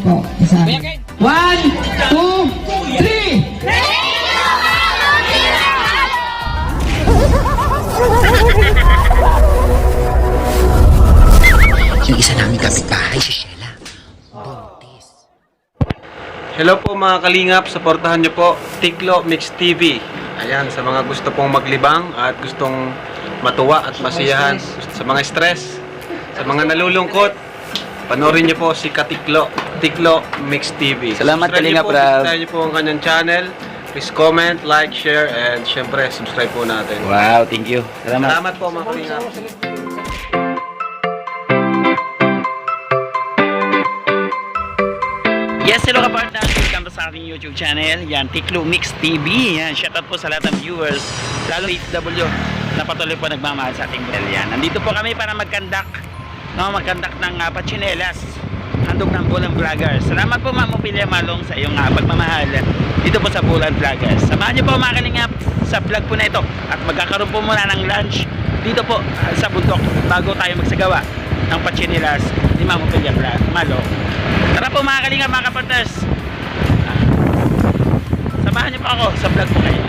po. Isa. 1, 2, 3! Yung isa namin kapitbahay, si Sheila. Buntis. Hello po mga kalingap, supportahan nyo po Tiklo Mix TV. Ayan, sa mga gusto pong maglibang at gustong matuwa at masiyahan, sa mga stress, sa mga nalulungkot, panoorin nyo po si Katiklo, Tiklo Mix TV. Salamat, Kalingap Rab. Subscribe nyo po ang kanyang channel. Please comment, like, share, and syempre subscribe po natin. Wow, thank you. Salamat. Salamat po mga kalingap. Yes, hello ka-partners. Welcome sa ating YouTube channel. Yan, Tiklo Mix TV. Yan, shoutout po sa lahat ng viewers, lalo HW na patuloy po nagmamahal sa ating channel. Yan, nandito po kami para mag-conduct ng pachinelas. Handog ng Bulan Vloggers. Salamat po Ma'am Ophelia Malong sa iyong pagmamahal dito po sa Bulan Vloggers. Samahan niyo po mga kalingap sa vlog po na ito at magkakaroon po muna ng lunch dito po sa bundok bago tayo magsagawa ng pachinelas ni Ma'am Ophelia Malong. Tara po mga kalingap, mga kapaters. Samahan niyo po ako sa vlog po ngayon.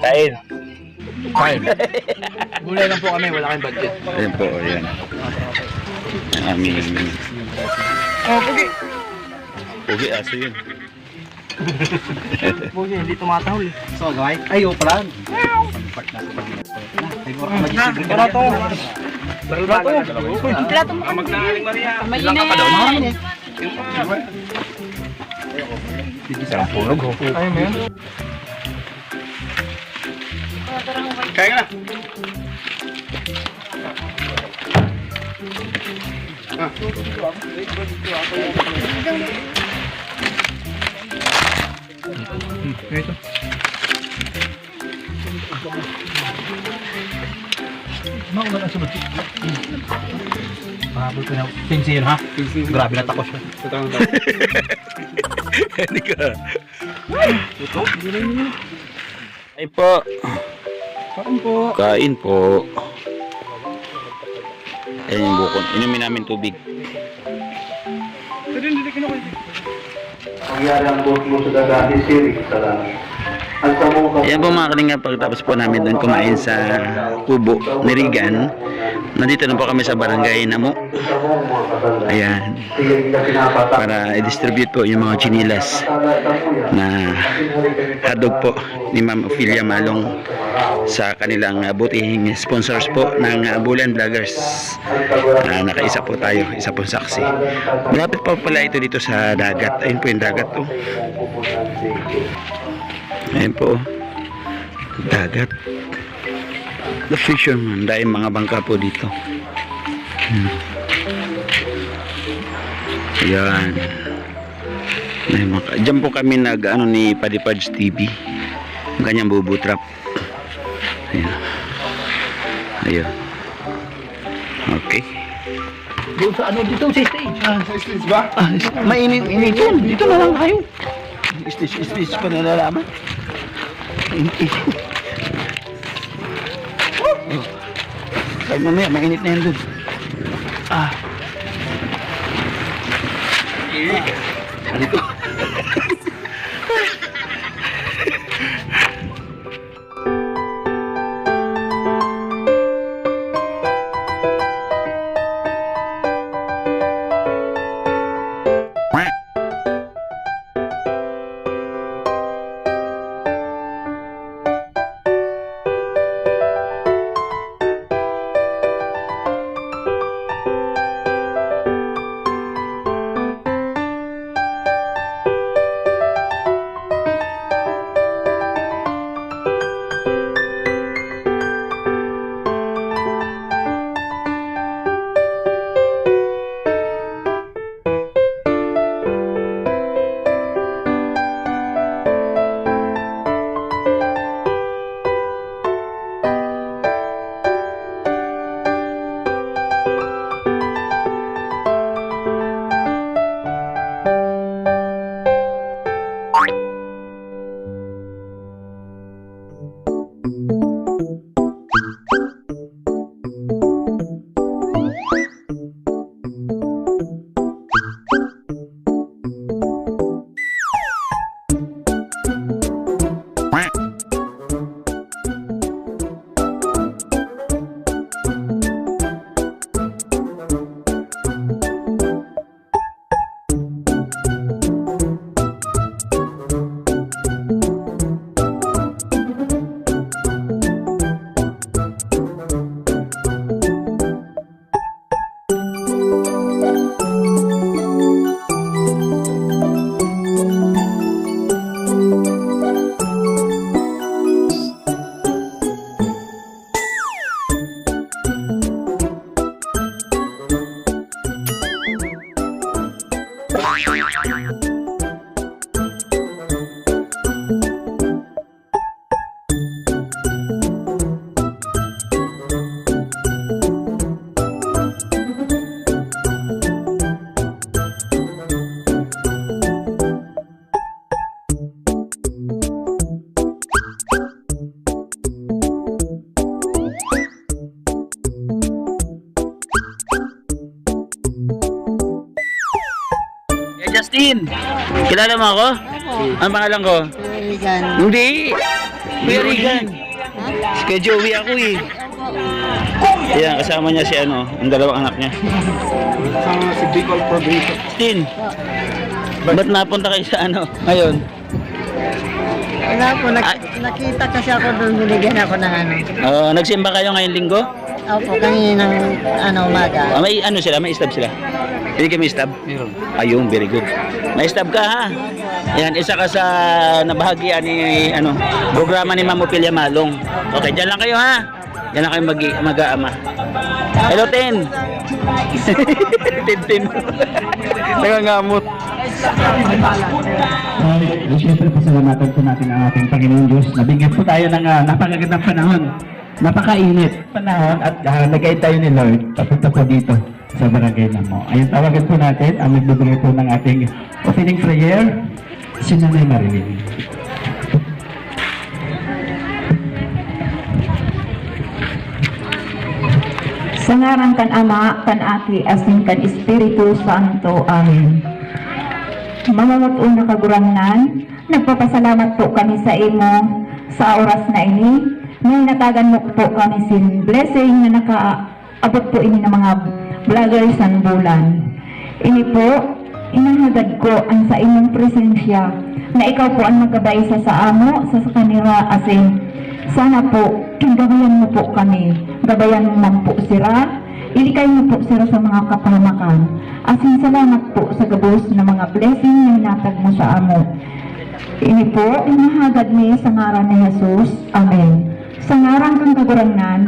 Kain. Kain. Gulay lang po kami, wala kayong budget. Ayan po, ayan. Ang aming... Oh, pugi. Pugi, aso yun. Pugi, hindi tumatahol eh. So, gaway? Ayaw pala. Barato. Barato. Plato mo. Magnaling Maria. Mainit. Sarang punog ho. Ayaw mo yan? Kaya nga. Ito. Wala na sunod. Pahabol ko na. Pinsi yun ha? Grabe na takos siya. Hindi ka. Ay po. Kain po. Kain po. Ayan yung bukon. Inumin namin tubig. Nangyari ang buhok mo sa dagati sirik sa langit. Ang samong Ayan po mga kalingap, pagkatapos po namin doon kumain sa kubo ni Regan. Nandito na po kami sa barangay Namo. Ayan. Para i-distribute po yung mga chinilas na hadog po ni Ma'am Ophelia Malong sa kanilang butihing sponsors po ng Bulan Vloggers. Nakaisa po tayo, isa pong saksi. Malapit pa pala ito dito sa dagat. Ayun po yung dagat to. Ayun po, dagat. The fisherman, dahil mga bangka po dito. Ayan. Diyan po kami nag ano ni Padipads TV. Ang kanyang bubu trap. Ayan. Ayan. Okay. Doon sa ano dito sa stage. Sa stage ba? Mainit yun. Dito na lang kayo. Stage pa nalalaman. Kaya mamaya, mainit na yan doon. Dito. Justin, kilala mo ako? Ang pangalan ko? Regan. Hindi. Kuya Regan. Si Kuya Joey ako eh. Ayan, kasama niya si ano, ang dalawang anak niya. Si Bicol Provincial. Justin, ba't napunta kayo sa ano ngayon? Wala po, nakita kasi ako doon, binigyan ako ng ano. Nagsimba kayo ngayong linggo? Opo, kaninang umaga. May ano sila, may stab sila. Hindi kayo may stab? Meron. Ayun, very good. May stab ka ha? Yan, isa ka sa nabahagian ni ano, programa ni Ma'am Opilia Malong. Okay, dyan lang kayo ha? Dyan lang kayo mag-aama. Hello, Ten! Tin. Nangangamot. Siyempre pasalamatan po natin ang ating Panginoon Diyos. Nabigyan po tayo ng napakagandang panahon. Napakainit panahon at nagay tayo ni Lord papunta po dito sa barangay na mo. Ayun, tawagan po natin ang magbibigay po ng ating opening prayer, si Nanay Marilyn. Sa ngaran kan Ama, kan Aki, asin kan Espiritu Santo. Amen. Mamamutun na kagurangnan, nagpapasalamat po kami sa imo sa oras na ini. Ngayon natagan mo po kami sin blessing na nakaabot po ini ng mga vloggers ng bulan. Ini po, inahagad ko ang sa inyong presensya na ikaw po ang magabay sa amo, sa kanila asin. Sana po, gabayan mo po kami. Gabayan mo man po sila. Ilikay mo po sila sa mga kapahamakan. Asin salamat po sa gabos na mga blessing na inatag mo sa amo. Ini po, inahagad ni sa ngaran ni Jesus. Amen. Sa ngaran kang kagurangnan,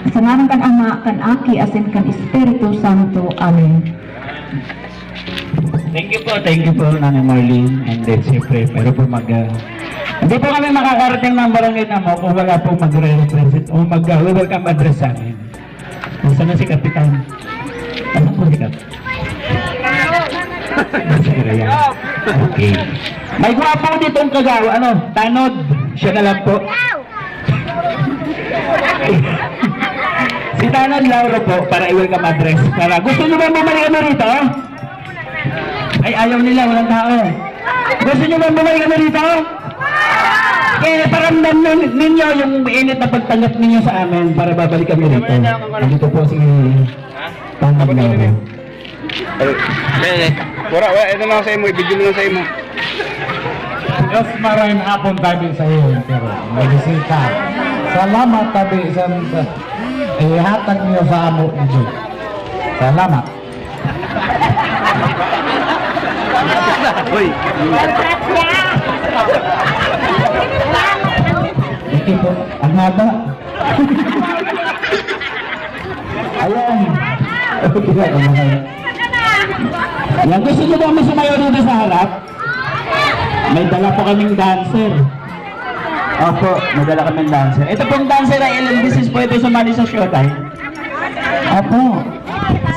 Sa ngalan kan Ama, kan Aki, asin kan Espiritu Santo. Amen. Thank you po, Nanay Marlene. And then, siyempre, pero po hindi po kami makakarating ng barangay na mo kung wala po magre-represent o mag-welcome address sa amin. Saan na si Kapitan? Ano po si Kapitan? Okay. May gwapo ditong kagawa, tanod. Siya na lang po. Si Tanod Lauro po, para i-welcome address. Gusto nyo ba bumalik rito? Ay, ayaw nila, walang tao. Gusto nyo ba bumalik rito? Kaya paramdam ninyo yung init na pagtanggap ninyo sa amin para babalik kami rito. Nandito po si Tanod Lauro. Wala, ito lang sa imo, i-video mo lang sa imo. Yes, maraming hapon tabi sa iyo, pero may bisita. Salamat tabi sa ihatag niyo sa amo niyo. Salamat. Hoy, Ito po, ang haba. Ayan. Yan, gusto nyo ba masumayo dito sa harap? May dala po kaming dancer. Opo, may dala kaming dancer. Ito pong dancer ay ilang beses po ito sumali sa showtime. Opo,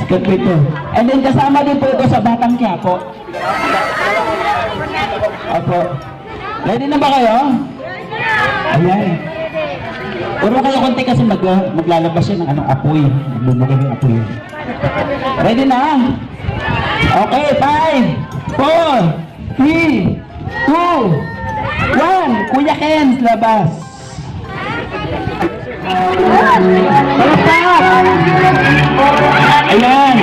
sikat po ito. And then kasama din po ito sa Batang Quiapo. Opo. Ready na ba kayo? Ayan. Puro kayo konti kasi maglalabas yan ng apoy. Magbubugay ng apoy. Ready na? Okay, 5, 4, 3, 2, 1. Kuya Ken, labas. Palakpak! Ayan.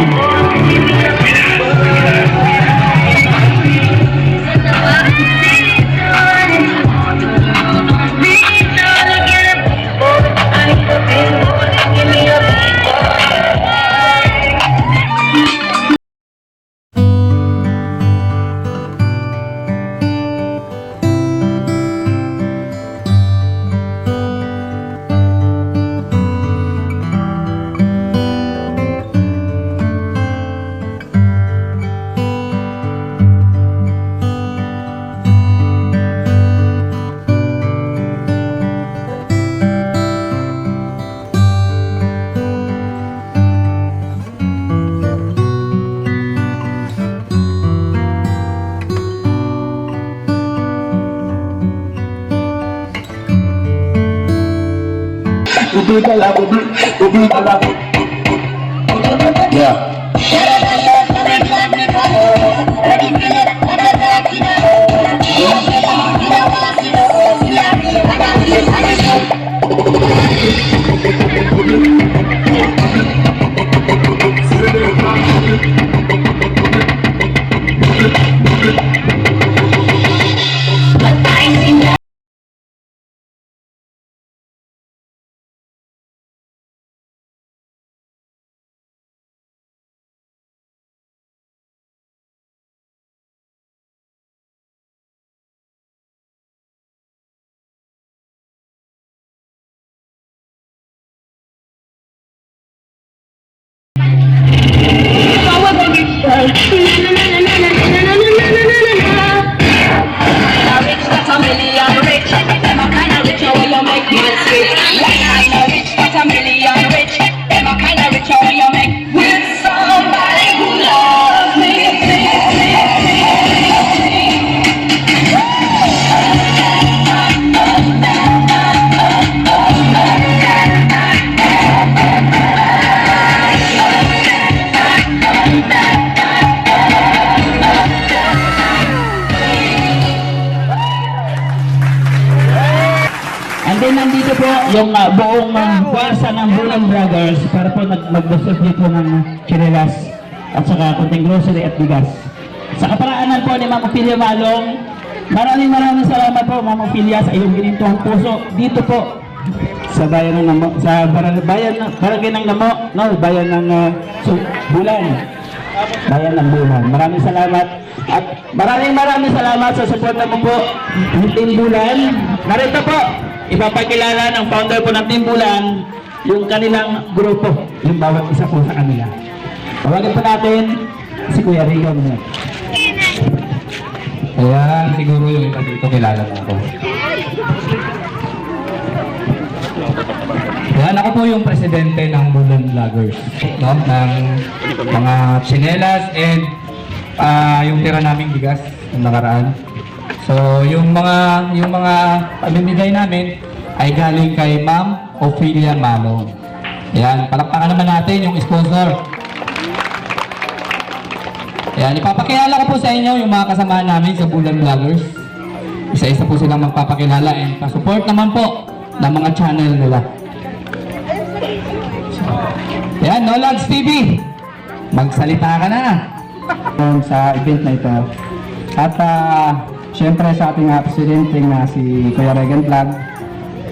Yeah. And then nandito po yung buong puwersa ng Bulan Brothers para po mag-distribute po ng chinelas at saka konting grocery at bigas. Sa kaparaanan po ni Ma'am Ophelia Malong, maraming salamat po Ma'am Ophelia sa iyong ginintuang puso dito po sa bayan ng Namo, sa barangay ng Namo, no, bayan ng Bulan. Bayan ng Bulan. Maraming salamat at maraming salamat sa suporta mo po ng Team Bulan. Narito po ipapakilala ng founder po ng Team Bulan, yung kanilang grupo, yung bawat isa po sa kanila. Tawagan po natin si Kuya Rico muna. Ayan, siguro yung iba dito kilala mo ako. Ayan, ako po yung presidente ng Bulan Vloggers, no? Ng mga tsinelas and yung tira naming bigas ng nakaraan. So, yung mga pamimigay namin ay galing kay Ma'am Ophelia Malong. Ayan, palakpakan naman natin yung sponsor. Ayan, ipapakilala ko po sa inyo yung mga kasamahan namin sa Bulan Vloggers. Isa-isa po silang magpapakilala and pa-support naman po ng mga channel nila. Ayan, Nolads TV, magsalita ka na Sa event na ito. At syempre sa ating presidente na si Kuya Regan Vlog,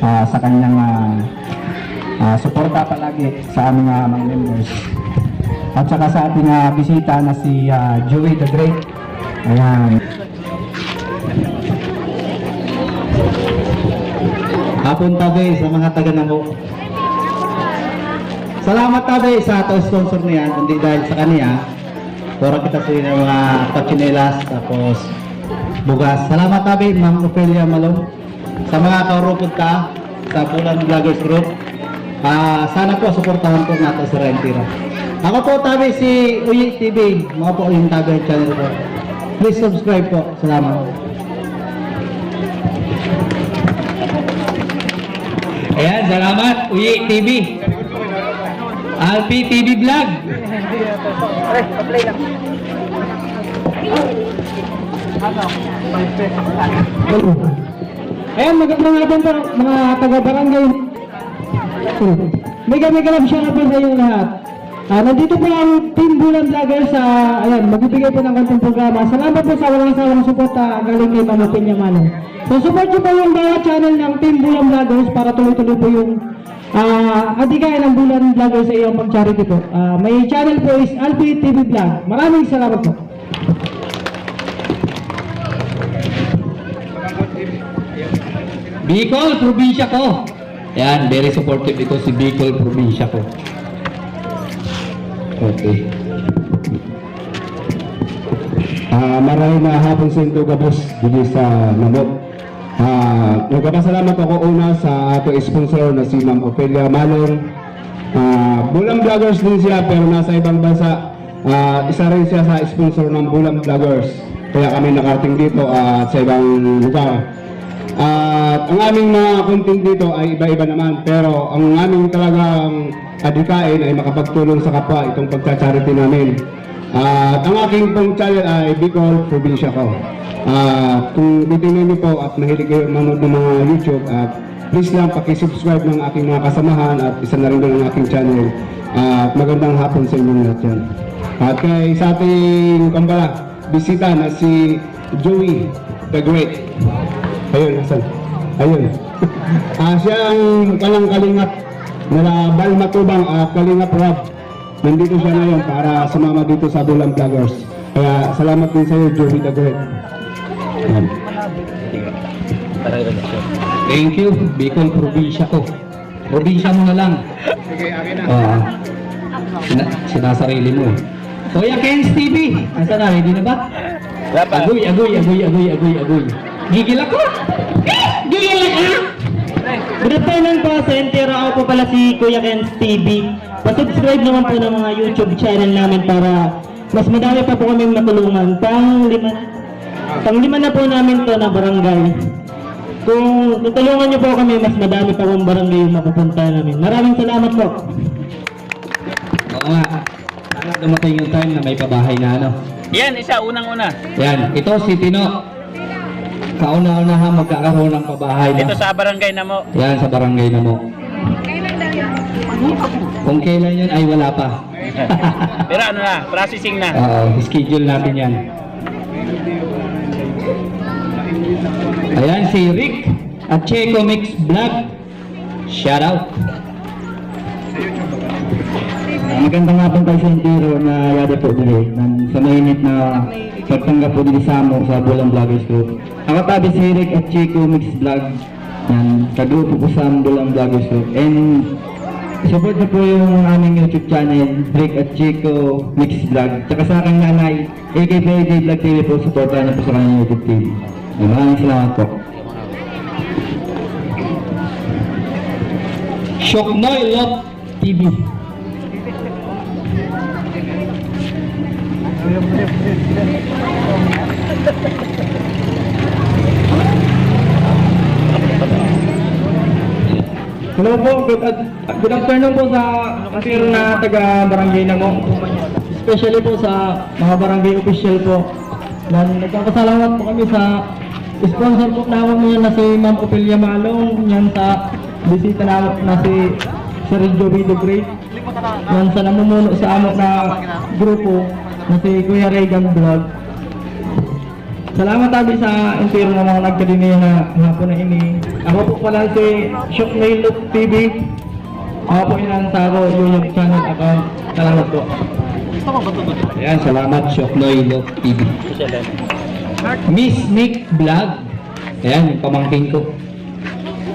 sa kanyang suporta palagi sa aming mga members. At saka sa ating bisita na si Joey the Great. Ayan. Hapon tabi sa mga taga-Namo. Salamat tabi sa sponsor niyan, hindi dahil sa kanya. Pura kita sa ng mga pachinelas, tapos bugas. Salamat tabi, Ma'am Ophelia Malong. Sa mga kaurupod ka, sa Bulan Vloggers Group. Sana po, suportahan po natin sa Rentira. Ako po tabi si Uyi TV, mga po yung tabi channel ko. Please subscribe po. Salamat. Ayan, salamat, Uyi TV. Alpi TV Vlog. Ayan, magandang hapon po mga taga-barangay. Mega love shout out po sa inyo lahat. Nandito po ang Team Bulan Vloggers sa, ayan, magbibigay po ng konting programa. Salamat po sa walang sawang suporta galing kay Mama Pinya Manong. So support nyo po yung bawat channel ng Team Bulan Vloggers para tuloy-tuloy po yung adhikain ng Bulan Vloggers sa iyong pag-charity po. May channel po is Alpi TV Vlog. Maraming salamat po. Bicol, probinsya ko. Yan, very supportive ito si Bicol, probinsya ko. Okay. Maraming na hapon sa inyo gabos dito sa Namot. Nagpapasalamat ako una sa ating sponsor na si Ma'am Ophelia Malong. Bulan Vloggers din siya pero nasa ibang bansa. Isa rin siya sa sponsor ng Bulan Vloggers. Kaya kami nakarating dito at sa ibang lugar. At ang aming mga content dito ay iba-iba naman, pero ang aming talagang adhikain ay makapagtulong sa kapwa itong pagcha-charity namin. At ang aking pong channel ay Bicol, probinsya ko. Kung titingnan niyo po at mahilig kayo manood ng mga YouTube, please lang pakisubscribe ng aking mga kasamahan at isa na rin doon ang aking channel. At magandang hapon sa inyong lahat yan. At kay sa ating kumpara, bisita na si Joey the Great. Ayun, asan? Ayun. Siya ang kalangkalingap na Balmatubang at Kalingap Rob. Nandito siya ngayon para sumama dito sa Bulan Vloggers. Kaya salamat din sa iyo, Joey the Great. Thank you, Bicol, probinsya ko. Probinsya mo na lang. Sige, akin na. Sinasarili mo eh. Kuya Ken's TV. Asa na, hindi na ba? Agoy. Gigil ako! Gigil ka! Good afternoon po, Sentero. Ako po pala si Kuya Ken's TV. Pa-subscribe naman po ng mga YouTube channel namin para mas madami pa po kami matulungan. Pang-lima na po namin to na barangay. Kung tutulungan niyo po kami, mas madami pa pong barangay yung mapupunta namin. Maraming salamat po. Oo nga. Sana dumating yung time na may pabahay na ano. Yan, isa, unang-una. Yan, ito si Tino. Kauna-unahan magkakaroon ng pabahay na. Dito sa barangay na mo. Yan, sa barangay na mo. Kung kailan yan ay wala pa. Pero ano na, processing na. Oo, schedule natin yan. Ayan, si Rick at Checo Mix Vlog. Shout out. Magandang hapon tayo sa Intero na yada po dili sa mainit na pagtanggap po dili sa amo sa Bulan Vloggers Group. Ako tabi si Rick at Chico Mix Vlog. Yan, kagrupo po sa Bulan Vloggers Group. And support niyo po yung aming YouTube channel, Rick at Chico Mix Vlog. Tsaka sa aking nanay, AKPJ Vlog TV po, supportan niyo po sa kanyang YouTube TV. Maraming salamat po. Shoknoy Love TV. Hello po, good afternoon po sa kasiro na taga Barangay Namo. Especially po sa mga barangay official po. Nagpapasalamat po kami sa sponsor po namin ngayon na si Ma'am Opelia Malong. Yan sa bisita namin na si Sir Joey the Great. Yan sa namumuno sa amo na grupo na si Kuya Regan Vlog. Salamat tabi sa entero ng mga nagkadiniya na hapon na ini. Ako po pala si Shoknoy Love TV. Ako po inansa ko YouTube channel account. Salamat po. Ayan, salamat Shoknoy Love TV. Miss Nick Vlog. Ayan, yung pamangkin ko.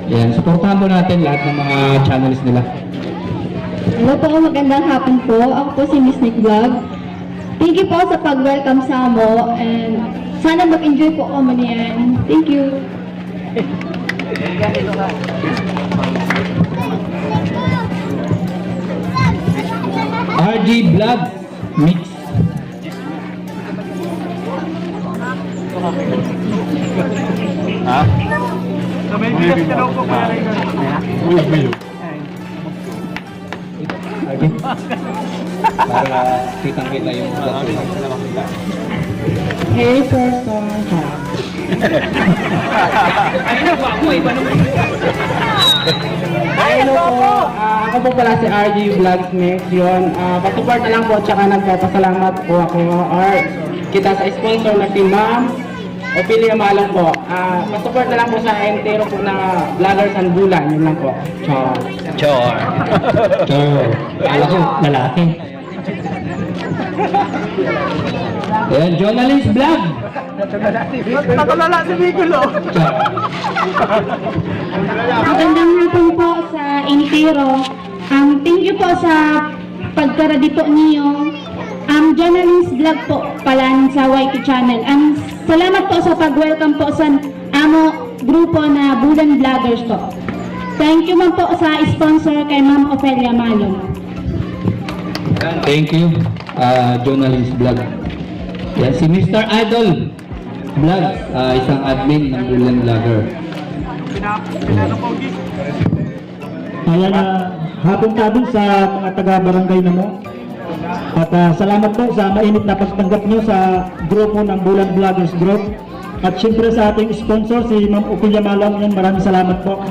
Ayan, supportahan mo natin lahat ng mga channels nila. Hello po, magandang hapon po. Ako po si Miss Nick Vlog. Thank you po sa pag-welcome sa amo and sana mag-enjoy po kamo niyan. Thank you. RG Vlog Mix. Para kitang-kita yung Hey person. Hello po. Ako po pala si RG Vlogs Mix. Yun, pag-support na lang po tsaka nagpapasalamat po ako kita sa sponsor na si Ma'am Opelia Malong po. Pag-support na lang po sa entero po na vloggers and bulan. Yun lang po. Ciao. Chor. Kala ko, lalaki. Ayan, Journalist Vlog. Magandang hapon po sa entero. Thank you po sa pagkaradi po niyo. Journalist vlog po pala sa YT channel. Salamat po sa pag-welcome po sa amo grupo na Bulan Vloggers po. Thank you man po sa sponsor kay Ma'am Opelia Malong. Thank you, Journalist Vlog. Yan, si Mr. Idol Vlog, isang admin ng Bulan Vlogger. Ayan, hapon tabi sa mga taga-barangay na mo. At salamat po sa mainit na pagtanggap nyo sa grupo ng Bulan Vloggers Group. At syempre sa ating sponsor, si Ma'am Opelia Malong, yan, maraming salamat po.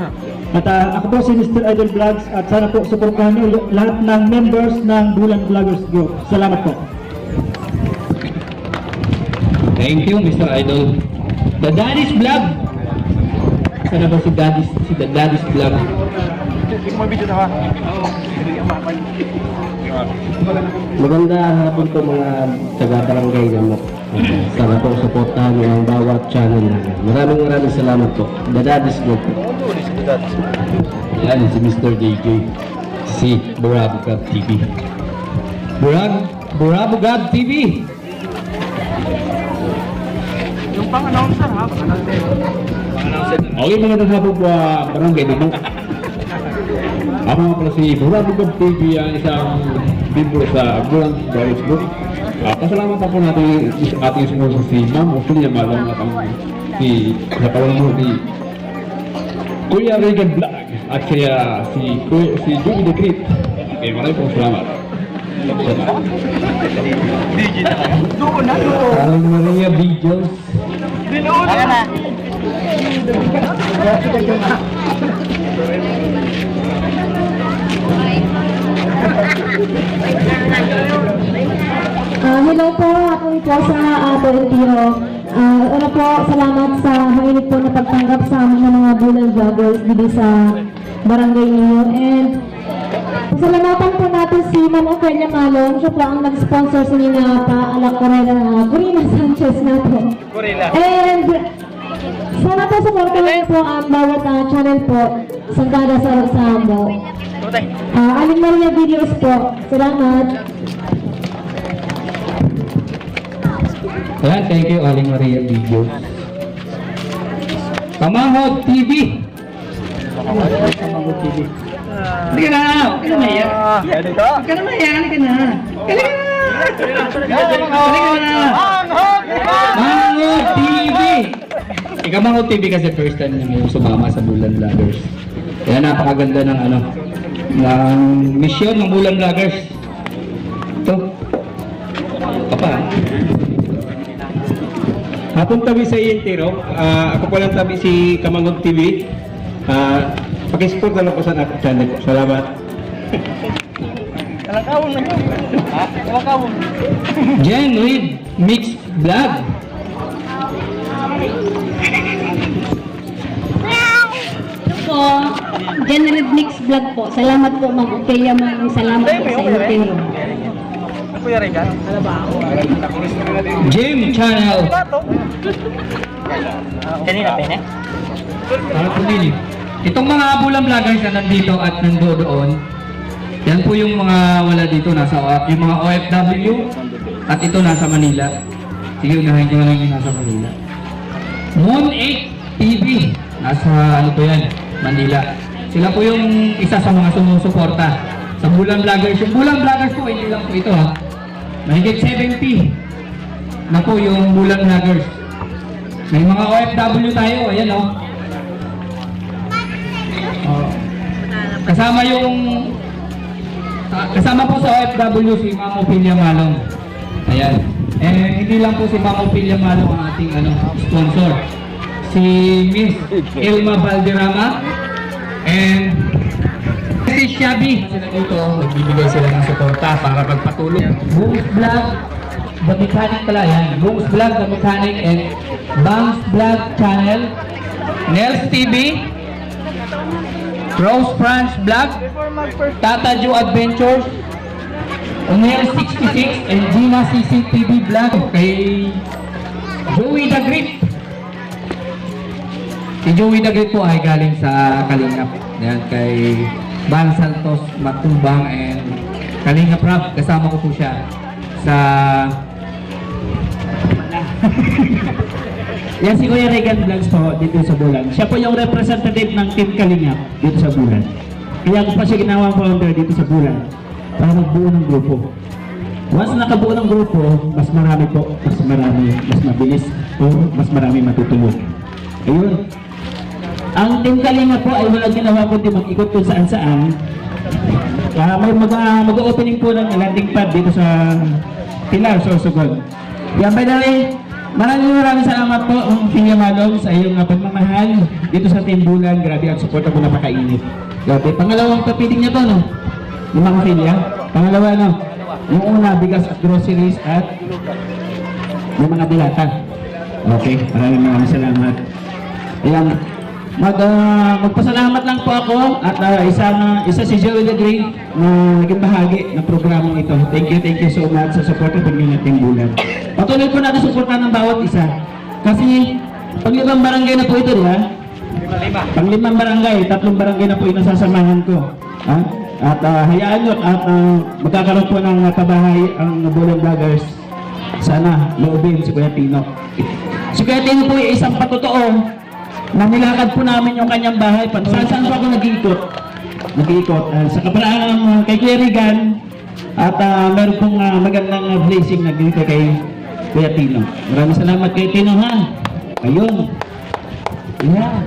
At ako po si Mr. Idol Vlogs at sana po suportahan nyo lahat ng members ng Bulan Vloggers Group. Salamat po. Thank you, Mr. Idol. The Daddy's Vlog. Sana ba si The Daddy's Vlog? Magandang hapon po mga taga-barangay naman. Sana po suportahan nyo ang bawat channel namin. Maraming salamat po. The Daddy's Group. Yan, si Mr. JJ. Si Burabugab TV. Burabugab TV. Okay, magandang hapon po barangay naman. Ako nga pala si Burabugab TV, ang isang member sa Bulan Vloggers Group. Pasalamat po natin ating sponsor si Ma'am Opelia Malong at ang si Kuya Regan Vlog at kaya si Joey the Great. Okay, maraming pong salamat. Parang Maria Videos. Hello po, ako po sa Tiro. Una po, salamat sa mainit po na pagtanggap sa amin ng mga Bulan Vloggers dito sa barangay niyo. And pasalamatan po natin si Ma'am Opelia Malong. Siya po ang nag-sponsor sa inyo na pa-alak Corina Sanchez na po. And sana po supportan niyo po ang bawat channel po sa kada sa mo. Aling Maria Videos po. Salamat. Ayan, thank you, Aling Maria Video. Kamahod TV. Kamahod TV. Hindi ka na, huwag ka na maya. Huwag ka na maya, hindi ka na. Kamahod TV. Kamahod TV kasi first time niya ngayon sumama sa Bulan Vloggers. Kaya napakaganda ng ng mission ng Bulan Vloggers. Ito. Papa. Hapon tabi sa Iyentiro. Ako po lang tabi si Kamangog TV. Pakisupport na lang po sa aking channel. Salamat. Jen Reed Mix Vlog. Po, General Mix Vlog po. Salamat po, Ma'am Okeya. Maraming salamat po sa inyo. Jim Channel. Kanina, Pene? Para po din. Itong mga Bulan Vloggers na nandito at nandoon, yan po yung mga wala dito, yung mga OFW, at ito nasa Manila. Sige, unahin ko na lang yung nasa Manila. Moon 8 TV, nasa ano po yan, Manila. Sila po yung isa sa mga sumusuporta sa Bulan Vloggers. Yung Bulan Vloggers po, hindi lang po ito ha. Mahigit 70 na po yung Bulan Vloggers. May mga OFW tayo, ayan o. Kasama po sa OFW si Ma'am Ophelia Malong. Ayan. Hindi lang po si Ma'am Ophelia Malong ang ating sponsor. Si Miss Ilma Valderrama and si Shabby. Sila dito, nagbibigay sila ng suporta para magpatulong. Boom's Vlog, The Mechanic pala yan. Boom's Vlog, The Mechanic and Bang's Vlog Channel. Nels TV, Rose Branch Vlog, Tata Joe Adventures, Onel 66 and Gina CCTV Vlog kay Joey the Grip. Si Joey the Grip po ay galing sa Kalingap. Yan kay Bang Santos Matubang and Kalingap Rap. Kasama ko po siya sa Yan si Kuya Regan Vlogs po dito sa Bulan. Siya po yung representative ng Team Kalingap dito sa Bulan. Kaya ko pa siya ginawang founder dito sa Bulan para magbuo ng grupo. Once nakabuo ng grupo, mas marami po, mas mabilis, o mas marami matutulog. Ayun. Ang Team Kalingap po ay walang ginawa kundi mag-ikot kung saan-saan. May mag-opening po ng landing pad dito sa Pilar, Sorsogon. Yan, by the way, maraming salamat po, Ophelia Malong, sa iyong pagmamahal dito sa Team Bulan. Grabe ang suporta po, napakainit. Grabe. Pangalawang papiling niya to, no? Yung mga Ophelia. Pangalawa, no? Yung una, bigas at groceries at yung mga dilata. Okay, maraming salamat. Ayan. Magpasalamat lang po ako at isa si Joey the Green na naging bahagi ng programang ito. Thank you so much sa support ng Team Bulan. Patuloy po natin suportahan ng bawat isa. Kasi pang-limang barangay na po ito, di ba? Pang-limang barangay, 3 barangay na po ito sasamahan ko. Ha? At hayaan nyo at magkakaroon po ng pabahay ang Bulan Vloggers. Sana loobin si Kuya Tino. Si Kuya Tino po ay isang patotoo na nilakad po namin yung kanyang bahay. Saan po ako nag-iikot? Sa kaparaan kay Kuya Regan at meron pong magandang blessing na dito kay Kuya Tino. Maraming salamat kay Tino, ha? Ayun. Yeah.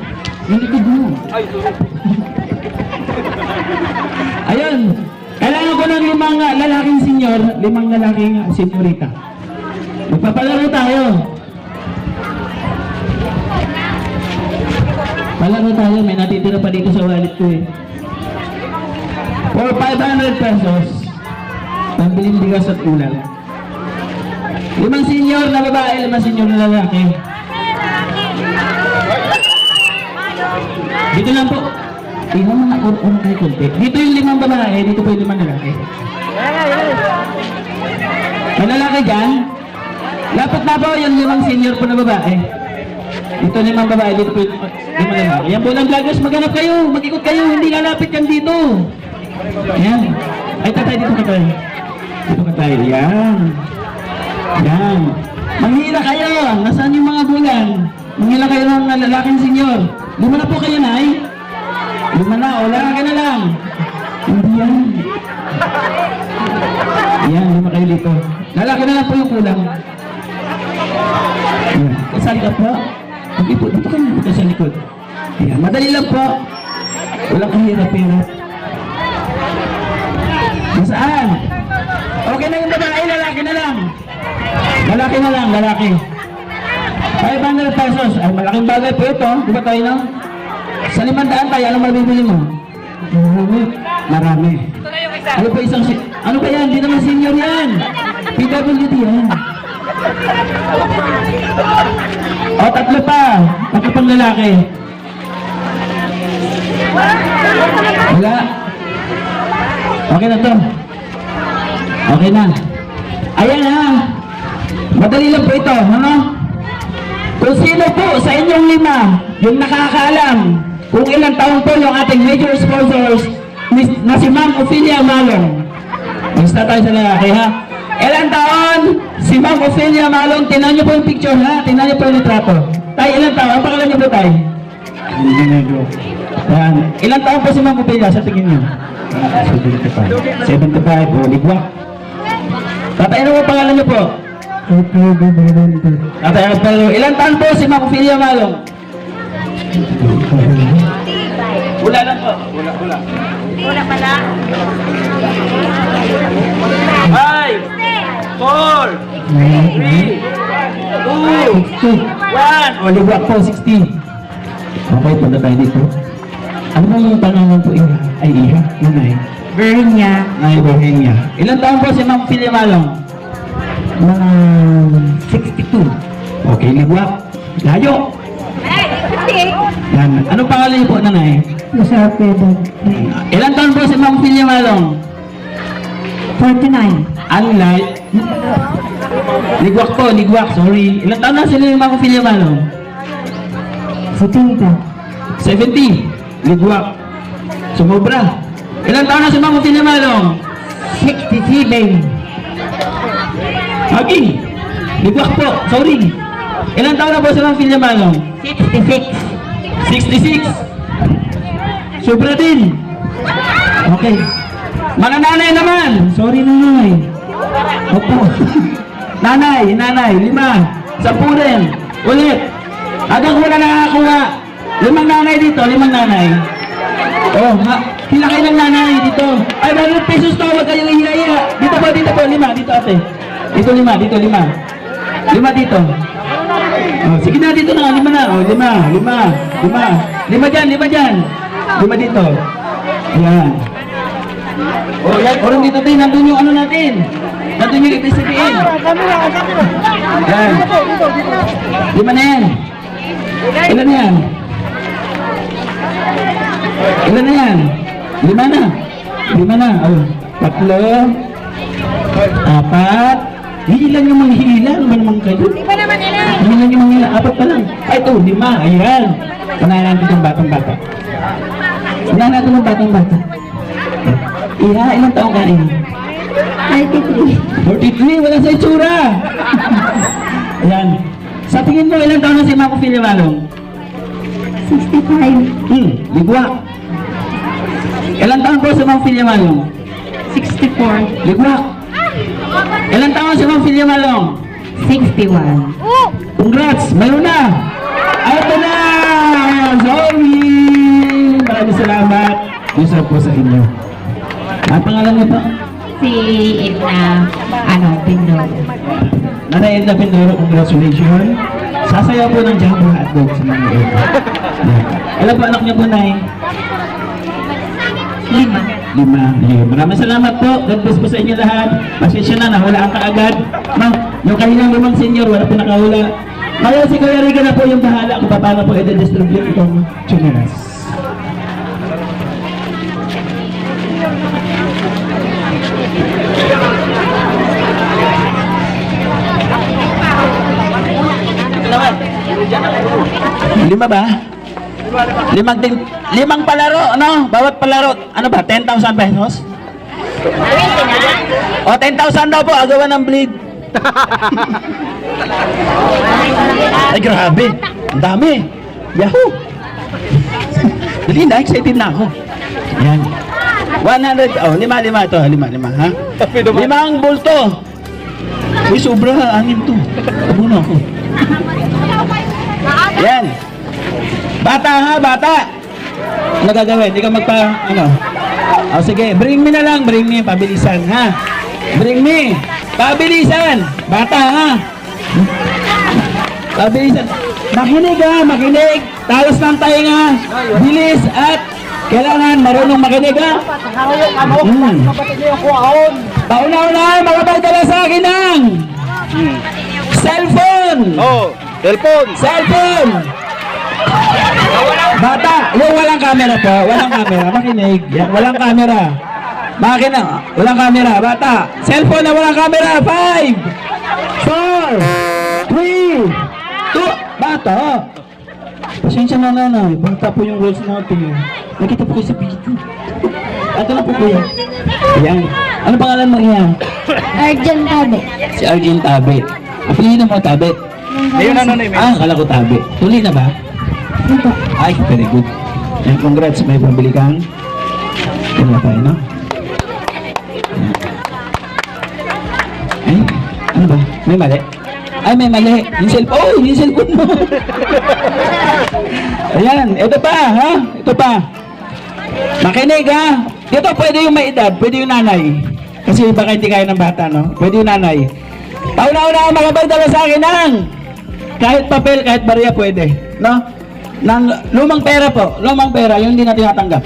Yung likod mo. Ayun. Kailangan ko ng 5 lalaking senior, 5 lalaking senyorita. Magpapalaro tayo. Palaro tayo, may natitira pa dito sa wallet ko eh. For 500 pesos, pambiling bigas at ulam. 5 senior na babae, 5 senior na lalaki. Dito lang po. Tingnan mo na urun kayo kunti. Dito yung 5 babae, dito po yung 5 lalaki. May lalaki dyan. Dapat na po yung 5 senior po na babae. Dito 5 babae, dito po yung 5 lalaki. Yan po lang vloggers, maghanap kayo, mag-ikot kayo, hindi lalapit yan dito. Ayan. Ay, tatay, dito ka tayo. Dito ka tayo. Yan. Yan. Manghila kayo. Nasaan yung mga bulan? Manghila kayo ng lalaking senyor. Lima na po kayo, Nay. Lima na. O, lalaki na lang. Hindi yan. Yan, lima kayo dito. Lalaki na lang po yung kulang. Yan. Kasali ka po. Hindi po. Dito ka na. Dito sa likod. Yan. Madali lang po. Walang kahirap-hirap. Saan? Okay na yung babae, lalaki na lang. Lalaki na lang, lalaki. 500 pesos. Ay, malaking bagay po ito. Di ba tayo na? Sa 500 tayo, anong mabibili mo? Marami. Ano pa isang ano ba yan? Hindi naman senior yan. PWD yan. O, tatlo pa. Tatlo pang lalaki. Wala. Okay na to. Okay na. Ayan ha. Madali lang po ito. Ano? Kung sino po sa inyong lima yung nakakaalam kung ilang taon po yung ating major sponsors na si Ma'am Ophelia Malong. Basta tayo sa lalaki ha. Ilang taon si Ma'am Ophelia Malong. Tingnan niyo po yung picture ha. Tingnan niyo po yung litrato. Tayo ilang taon? Ang pangalan niyo po tayo? Ayan. Ilang taon po si Ma'am Ophelia sa tingin niyo? 75. O, ligwak. Tatay, ano po pangalan niyo po? Tatay, ilang taon po si Ma'am Ophelia Malong? Wala lang po. Wala. Wala pala. 5, 4, 3, 2, 1. O, ligwak po, 60. Okay, punta tayo dito. Ano ba yung pangalan po iha? Ay, iha? Nanay? Bernia. Nay Bohemia. Ilang taon po si Ma'am Ophelia Malong? Mga 62. Okay, ligwak. Layo. Yan. Anong pangalan niyo po, nanay? Nasa Pedro. Ilang taon po si Ma'am Ophelia Malong? 49. Unlike. Ligwak po, ligwak. Sorry. Ilang taon na sila yung Ma'am Ophelia Malong? 70. 70. Ligwak. Sumobra. Ilang taon na si Ma'am Ophelia Malong? 67. Agi. Ligwak po. Sorry. Ilang taon na po si Ma'am Ophelia Malong? 66. 66. Sobra din. Okay. Mga nanay naman. Sorry, nanay. Opo. Nanay, 5. 10 rin. Ulit. Hanggang wala nakakakuha. 5 nanay dito, 5 nanay. Oh, pila kayo ng nanay dito. Ay, 100 pesos to, huwag kayong hiya-hiya. Dito po, 5. Dito ate. Dito 5. 5 dito. Oh, sige na, dito na, 5 na. Oh, 5 dyan. 5 dito. Ayan. Oh, yan. Orang dito tayo, nandun yung ano natin. Nandun yung ibisipiin. Yan. 5 na yan. Ilan na yan? Ilan na yan? 5 na. 5 na. Oh, 3, 4. Hilan yung mga hila. Ano ba naman kayo? Di ba naman nila? Hilan yung mga hila. 4 pa lang. Ay, ito. 5. Ayan. Unahin natin yung batang-bata. Unahin natin yung batang-bata. Iha, ilang taong ka rin? 43. Wala sa itsura. Ayan. Sa tingin mo, ilang taon na si Ma'am Ophelia Malong? 65. Ligwak. Ilang taon po si Ma'am Ophelia Malong? 64. Ligwak. Ilang taon si Ma'am Ophelia Malong? 61. Congrats! Mayroon na! Ay, ito na! Sorry! Maraming salamat. Gusto po sa inyo. Ang pangalan niyo po? Si Edna, Pindoro. Nanay Edna Pindoro, congratulations. Sasayaw po ng Jumbo Hotdog sa mga ito. Alam po anak niyo po, Nay? 5. 5. Ayun. Maraming salamat po. God bless po sa inyo lahat. Pasensya na, nahulaan ka agad. Ma'am, yung kaninang 5 senior, wala po nakahula. Ngayon si Kuya Riga na po yung bahala kung paano po i-distribute itong chinelas. Lima ba? Limang palaro, ano? Bawat palaro, ano ba? 10,000 pesos? O, 10,000 daw po, agawan ng bleed. Ay, grabe. Ang dami. Yahoo! Dali na, excited na ako. Yan. 100, oh, lima to, lima, ha? Limang bulto. Uy, sobra, anim to. Abuno ako. Yan. Bata ha, bata. Ano gagawin? Hindi ka magpa, ano? O sige, bring me na lang, bring me, pabilisan, ha? Bring me, pabilisan. Bata ha? Pabilisan. Makinig ha, makinig. Talos ng tainga. Bilis at kailangan marunong makinig ha. Pauna-una, makapagdala sa akin ng cellphone. Cellphone. Bata, yung walang camera po, walang camera, makinig. Yan, walang camera. Makina, walang camera, bata. Cellphone na walang camera. 5, 4, 3, 2, bata. Pasensya na nanay, bata po yung rules natin. Nakita po kayo sa video. Ato na po kuya. Ayan. Ano pangalan mo iya? Arjan Tabe. Si Arjen Tabe. Apelido mo Tabe? Ayun, anonymous. Ah, akala ko Tabe. Tuloy na ba? Ay, very good. And congrats, may pambili kang tinapay, no? Ay, ano ba? May mali? Ay, may mali. Yung cellphone. Oh, yung cellphone mo. Ayan, ito pa, ha? Ito pa. Makinig, ha? Ito, pwede yung may edad, pwede yung nanay. Kasi baka hindi kaya ng bata, no? Pwede yung nanay. Pauna-una ang makapagdala sa akin ng kahit papel, kahit barya, pwede. No? Nang lumang pera po. Lumang pera, yung hindi natin natanggap.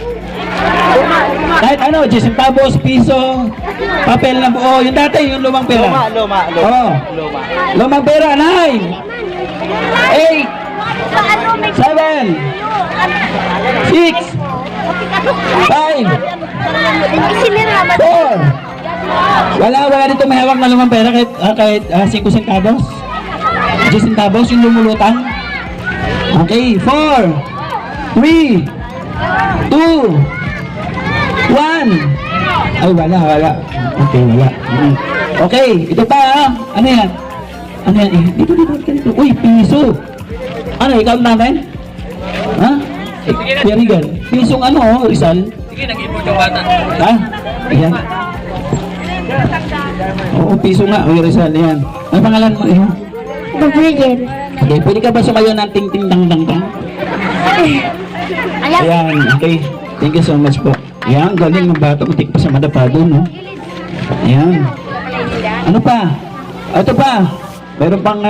Kahit ano, 10 centavos, piso, papel na buo. Yung dati, yung lumang pera. Luma. Oo. Lumang pera, 9, 8, 7, 6, 5, 4. Wala dito may hawak na lumang pera kahit 5 centavos. 10 centavos yung lumulutang. Okay, 4, 3, 2, 1. Ay, wala. Okay, wala. Okay, ito pa ha. Ano yan? Dito. Uy, piso. Ano, ikaw namin? Ha? Kuya Regan, pisong ano, Rizal? Sige, nag-ipon yung bata. Ha? Ayan. Oo, piso nga. Kuya Rizal, yan. Ano pangalan mo? Ayan. Gabriel. Okay, pwede ka ba sumayo ng ting-ting-tang-tang-tang? Ayan, okay. Thank you so much po. Ayan, galing ng bata. Matik pa sa madapado, no? Ayan. Ano pa? Ito pa. Meron pang...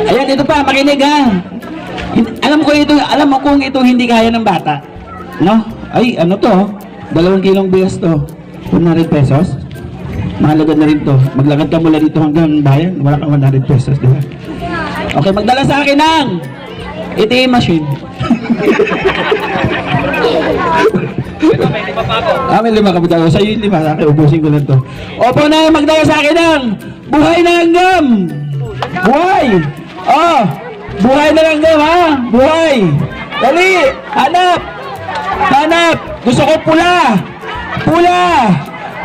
Ayan, ito pa. Makinig, ha? Alam mo kung ito hindi kaya ng bata. No? Ay, ano to? 2 kilong bigas to. 100 pesos. Mahalaga na rin to. Maglakad ka mula dito hanggang bayan, wala kang 100 pesos, di ba? Okay, magdala sa akin ng ATM machine. May 5 ka ba? Sa'yo yung 5, sa akin, ubusin ko lang to. Opo na, magdala sa akin ng buhay na langgam! Buhay! Oh! Buhay na langgam, ha? Buhay! Dali! Hanap! Gusto ko pula!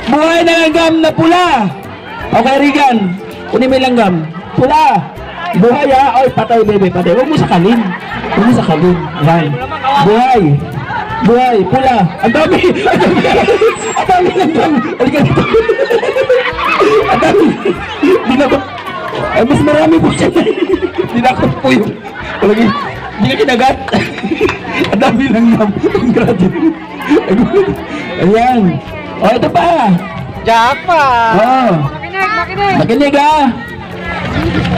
Buhay na langgam na pula! Okay, Regan. Kunin mo yung langgam. Pula! Buhay ha? Oy, patay, bebe, patay. Huwag mo sakalin. Yan. Buhay, pula. Ang dami langgam. Halika dito. Ang dami. Ay, mas marami po siya. Dinakot po yung... Hindi ka kinagat. Ang dami langgam. Ayan. O, ito pa. Jackpot! Oh. Makinig ha.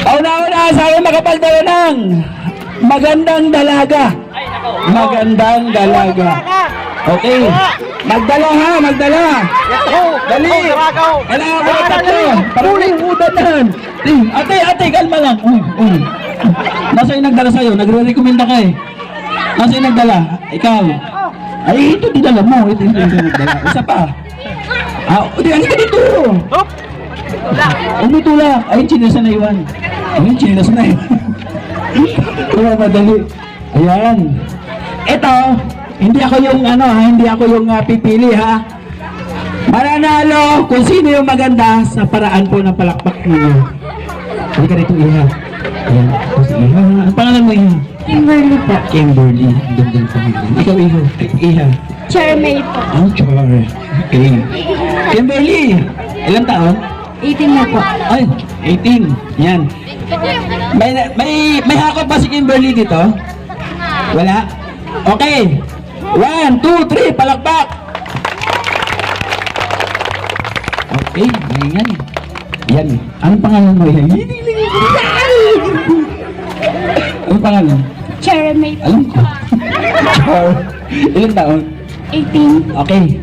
Pauna-una sa akin makapagdala ng magandang dalaga. Okay. Magdala ha, Dali. Kailangan ko na tatlo. Parang udanan. Ate, kalma lang. Uy. Nasa yung nagdala sa'yo? Nagre-recommenda ka eh. Nasa yung nagdala? Ikaw. Ay, ito dinala mo. Ito nagdala. Isa pa. Hindi ka dito. Umitula. Ay, chinesa na iwan. Ano, chinos na eh. Oo, madali. Ayan. Ito, hindi ako yung hindi ako yung pipili ha. Mananalo kung sino yung maganda sa paraan po ng palakpak ninyo. Hindi ka rito, Iha. Ayan, ito si Iha. Ang pangalan mo, Iha? Kimberly po. Kimberly. Gandang pangalan. Ikaw, Iha. Chairmate po. Oh, Char. Okay. Kimberly, ilang taon? 18 na po. Ay, 18. Yan. May hakot ba si Kimberly dito? Wala? Okay. 1, 2, 3, palakpak! Okay, ngayon. Yan. Anong pangalan mo yan? Anong pangalan? Chairmate. Alam ko. Char. Ilang taon? 18. Okay.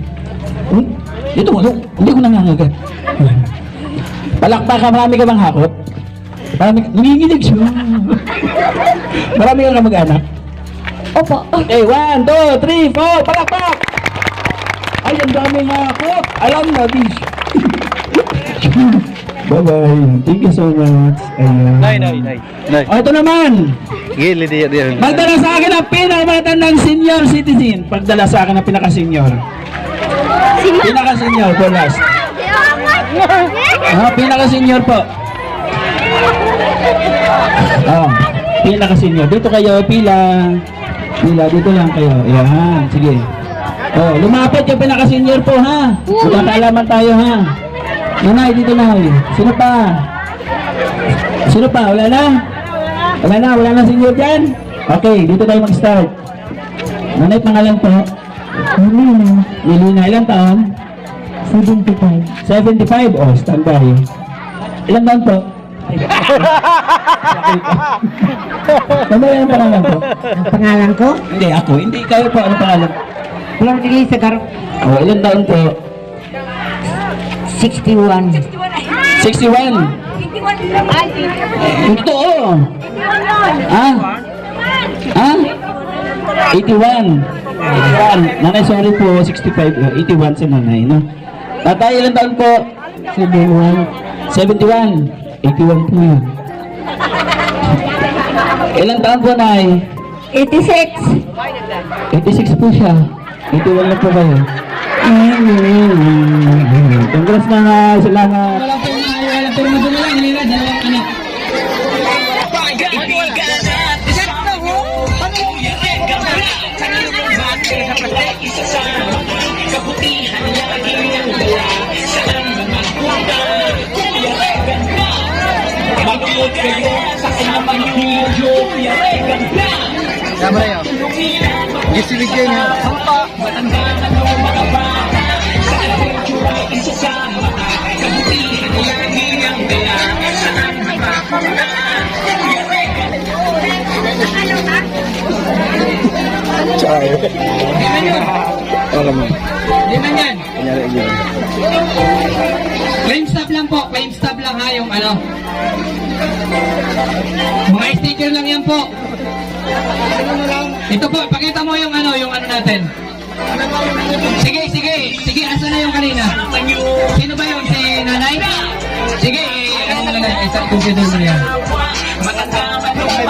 Dito mo, hindi ko nangangagat. Palakpak ka, marami ka bang hakot? Nanginginig siya. Marami ka mag-anak? Opo. Okay, 1, 2, 3, 4, palakpak! Ay, ang daming hakot. Alam na, Bish. Bye-bye. Thank you so much. Ayan. Nay. O, ito naman. Gili diyan. Magdala sa akin ang pinakamatandang senior citizen. Pagdala sa akin ang pinaka-senior. Pinaka-senior po last. Pinaka-senior po. Pinaka-senior. Dito kayo, pila. Pila, dito lang kayo. Ayan, sige. Lumapit yung pinaka-senior po, ha? Magkakaalaman tayo, ha? Nanay, dito na. Sino pa? Sino pa? Wala na? Wala na senior dyan? Okay, dito tayo mag-start. Nanay, pangalan po? Lilina. Ilang taon? 75. 75? Oh, standby. Ilang taon po? Ano yung pangalan po? Ang pangalan ko? Hindi, ako. Hindi, kayo po. Ano pangalan? Flor de Lisa Gar Oh, ilang taon po? 61. 61? Totoo. Ah? 81. Nanay, sorry po. 65. 81 si nanay, no? Tatay, ilang taon po? 71. 81 po yun. Ilang taon po, Nay? 86. 86 po siya. 81 lang po kayo. Congrats na nga sila nga. Wala po na, wala po na lang, halina, dalawang anak. Sama na yun. Gisiligyan niya. Alam mo. Di man yan. Kanyari yun. Claim stop lang po, claim stop lang ha, yung ano. Mga sticker lang yan po. Ito po, pakita mo yung ano natin. Sige, asa na yung kanina? Sino ba yung si nanay? Sige, ano nanay, isang consider mo yan.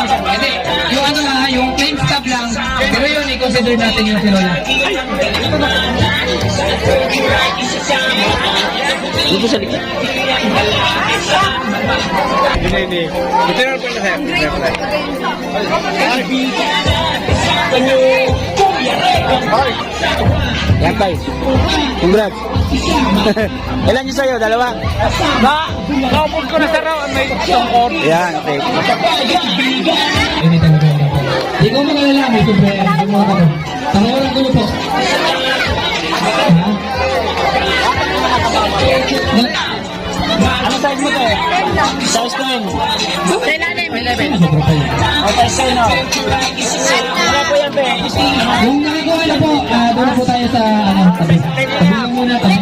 Hindi, yung ano ha, yung claim stop lang, pero yun, i-consider natin yung si Lola. Dito sa likod. Hindi. Ito yung po na yan guys. Congrats. Ilan yung sa'yo? Dalawa? Naupod ko na sa raw. May tungkol. Yan, okay. Ini talaga yun. Di ko magalala, may sobrang yung mga kato. Tangawalan ko po. Ano size mo to? Size 10. 11. Okay, say no. Wala po yan, be. Yung nakikuha na po, doon po tayo sa tabi. Tabi lang muna, tabi.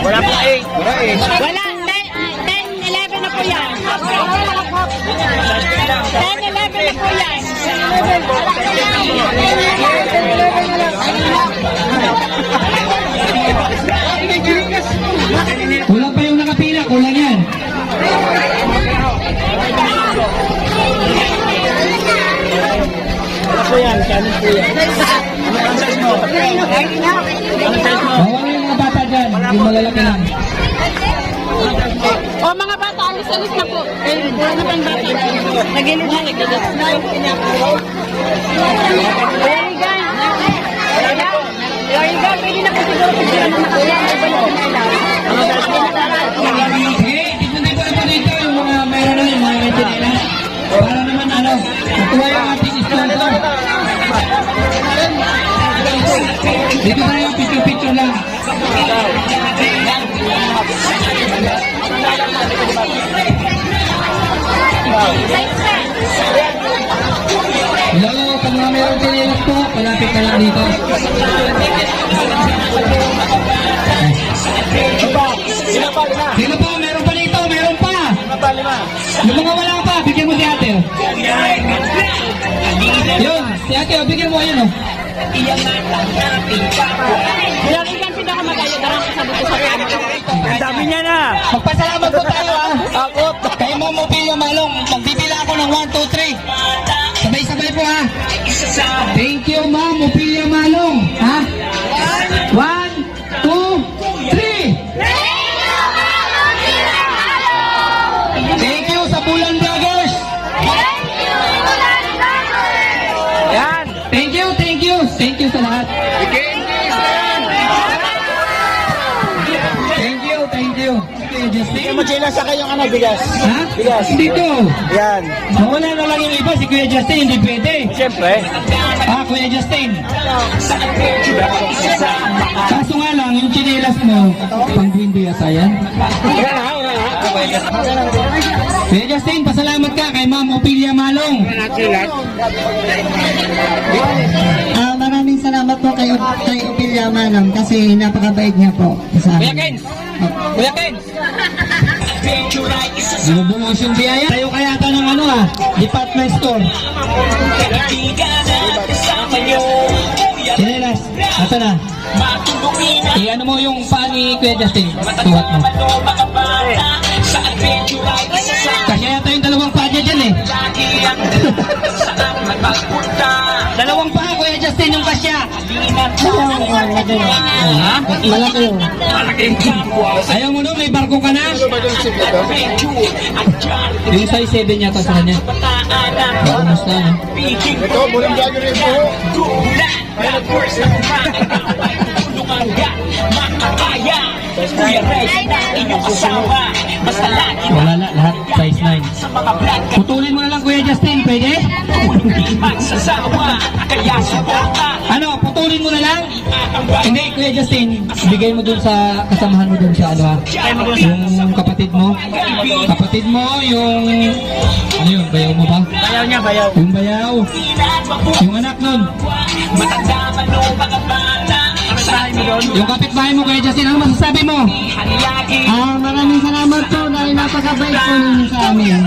Wala po 8. Wala 8. Wala. 10, 11 na po yan. 10, 11 na po yan. Kulang pa yung nakapila, kulang yan. Ano yan? Channel po yan. Ano size mo? Bawal yung mga bata dyan, yung malalaki lang. O mga bata, alis-alis na po. Wala na pang bata. Nagilid na, nagilid na. Lariga, pwede na po siguro pagkira na nakasama. Sige, tignan din ko na po dito yung mga meron na yung mga chinelas. Para naman ano, natuwa yung ating sponsor. Dito tayo, picture-picture lang. Hello, pag mga meron chinelas po, palapit ka lang dito. Sino pa? Meron pa dito, meron pa. Yung mga wala pa, bigyan mo si ate. Yun, si ate, bigyan mo yun. Lariga, pinakamatayo. Darang kasabot ko sa kanya. Ang dami niya na. Magpasalamat po tayo ha. Kay Ma'am Opilio Malong, magbibila ako ng 1, 2, 3. Sabay-sabay po ha. Thank you Ma'am Opilio Malong. Ha? 1, 2, 3. Thank you sa Bulan Vloggers. Yan. Thank you, thank you. Thank you sa lahat. Thank you, thank you. Okay, Justin. Machila sa kayong ano, bigas. Ha? Bigas. Dito. Yan. Wala na lang yung iba, si Kuya Justin, hindi pwede. Siyempre. Ah, Kuya Justin. Kaso nga lang, yung chinelas mo, pang hindi yata yan. Kuya Justin, pasalamat ka kay Ma'am Opilio Malong. Maraming salamat po kay Opilio Malong kasi napakabait niya po sa Kuya amin. Kens! Kuya Kens! Bumubuhos yung biyaya. Tayo kaya ata ng ano department store. Chinelas, ito na. I-ano mo yung paa ni Kuya Justin. Tuwat mo. Kasi yata yung dalawang paa niya dyan eh. Dalawang paa, Kuya Justin, yung kasya. Ha? Malaki yun. Ayaw mo no, may barko ka na? Yung size 7 yata sa kanya. Bagus na, no? Ito, bulang vlogger rin po. Wala na, lahat size 9. Putulin mo na lang Kuya Justin, pwede? Ano, putulin mo na lang? Hindi, Kuya Justin, bigay mo dun sa kasamahan mo dun sa ano ha? Yung kapatid mo. Kapatid mo, yung... Ano yun, bayaw mo ba? Bayaw niya, bayaw. Yung bayaw. Yung anak nun. Yung kapitbahay mo Kuya Justin, ano masasabi mo? Maraming salamat po dahil napakabait po ninyo sa amin.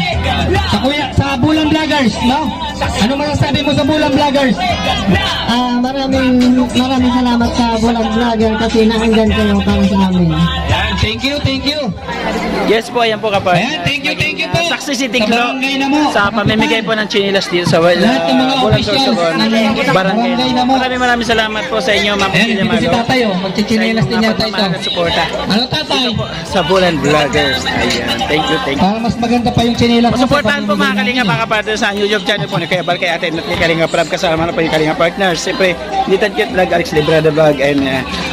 Sa Bulan Vloggers, no? Ano masasabi mo sa Bulan Vloggers? Maraming salamat sa Bulan Vlogger kasi naandyan kayo para sa amin. Thank you, thank you. Yes po, ayan po kapag. Ayan, thank you po. Saksi si Sa Tiglo barangay na mo. sa pamimigay po ng chinilas dito sa Lahat ng mga Bulang officials Sorsogon, ng barangay na mo. Maraming salamat po sa inyo, Ma'am Ayan, Opilio ito si Malong. tatay magchichinelas din yata ito. Suporta Ano tatay? sa Bulan Vloggers. Ayan, thank you. Para mas maganda pa yung chinelas mo. Suportahan po mga Kalinga, mga kapatid sa YouTube channel po ni Kuya Bal, kay Ate at kay Kalinga Prab, kasama na po yung Kalinga Partners. Siyempre, Little Kit Vlog, Alex Librada Vlog, and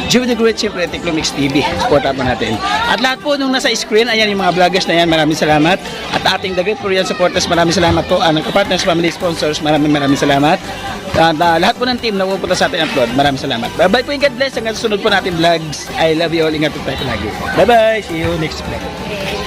Joe the Great, siyempre, Tiklo Mix TV. Suportahan po natin. At lahat po nung nasa screen, ayan yung mga vloggers na yan, maraming salamat. At ating The Great Korean supporters, maraming salamat po. Ang partners, family sponsors, maraming salamat. At lahat po ng team na pupunta sa ating upload, maraming salamat. Bye-bye po, God bless. Hanggang susunod po natin vlogs. I love you all. Ingat po tayo lagi. Bye-bye. See you next vlog.